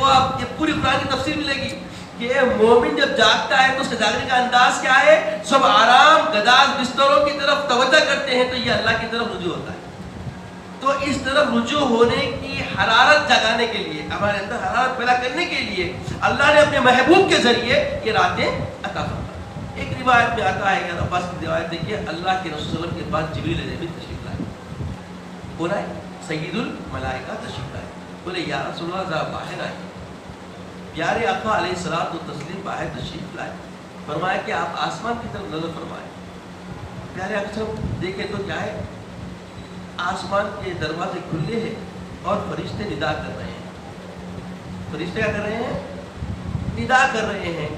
آپ یہ پوری قرآن کی تفسیر ملے گی کہ مومن جب جاگتا ہے تو اس کے جاگنے کا انداز کیا ہے؟ سب آرام گداز بستروں کی طرف توجہ کرتے ہیں تو یہ اللہ کی طرف رجوع ہوتا ہے. تو اس طرف رجوع ہونے کی حرارت جگانے کے لیے، ہمارے اندر حرارت پیدا کرنے کے لیے اللہ نے اپنے محبوب کے ذریعے یہ راتیں عطا فرمائی. ایک روایت میں آتا ہے کہ عباس کی روایت دیکھیے، اللہ کے رسول صلی اللہ علیہ وسلم کے بعد جبریل علیہ السلام تشریف لائے. بولا ہے سید الملائکہ تشریف لائے. بولے یا رسول اللہ ذرا باہر آئے. پیارے آقا علیہ الصلوۃ والتسلیم باہر تشریف لائے. فرمایا کہ آپ آسمان کی طرف نظر فرمائیں. پیارے آقا صاحب دیکھیں تو کیا ہے، آسمان کے دروازے کھلے ہیں اور فرشتے ندا کر رہے ہیں. فرشتے کیا کر رہے ہیں؟ ندا کر رہے ہیں،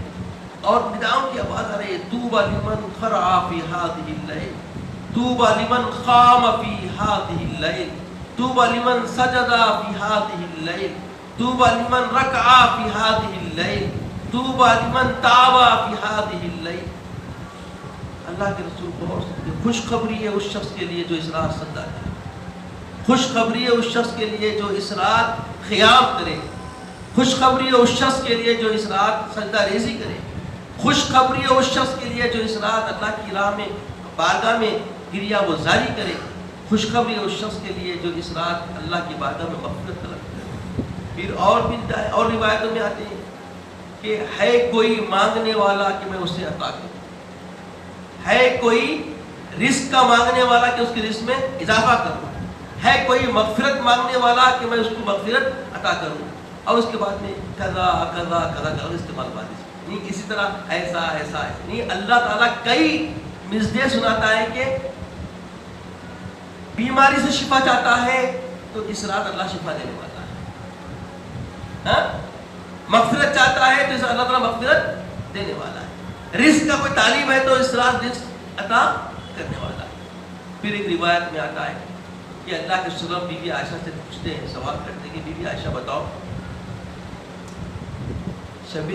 اور نداؤں کی آواز آ رہی ہے طوبی لمن خرع فی هذه الليل، طوبی لمن قام فی هذه الليل، طوبی لمن سجد فی هذه الليل، طوبی لمن رکع فی هذه الليل، طوبی لمن تاب فی هذه الليل. اللہ کے رسول کو خوشخبری ہے اس شخص کے لیے جو اس رات سجدہ کرے، خوشخبری ہے اس شخص کے لیے جو اس رات قیام کرے، خوشخبری ہے اس شخص کے لیے جو اس رات سجدہ ریزی کرے، خوشخبری ہے اس شخص کے لیے جو اس رات اللہ کی راہ میں بارگاہ میں گریہ گزاری کرے، خوشخبری ہے اس شخص کے لیے جو اس رات اللہ کی بارگاہ میں مغفرت طلب کرے. پھر اور روایتوں میں آتے ہیں کہ ہے کوئی مانگنے والا کہ میں اسے عطا کروں، ہے کوئی رزق کا مانگنے والا کہ اس کی رزق میں اضافہ کروں، ہے کوئی مغفرت مانگنے والا کہ میں اس کو مغفرت عطا کروں. اور اس کے بعد میں کذا کذا کذا کذا استعمال بات نہیں، اسی طرح ایسا ایسا نہیں. اللہ تعالیٰ کئی مزدے سناتا ہے کہ بیماری سے شفا چاہتا ہے تو اس رات اللہ شفا دینے والا ہے. مغفرت چاہتا ہے تو اس رات اللہ تعالیٰ مغفرت دینے والا ہے. رزق کا کوئی طالب ہے تو اس رات رزق عطا کرنے والا ہے. پھر ایک روایت میں آتا ہے کہ اللہ کے رسول بی بی عائشہ سے پوچھتے ہیں، سوال کرتے ہیں کہ بی بی عائشہ بتاؤ شب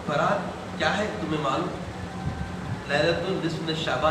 برات کیا ہے تمہیں معلوم؟ لیلۃ النصف من شعبان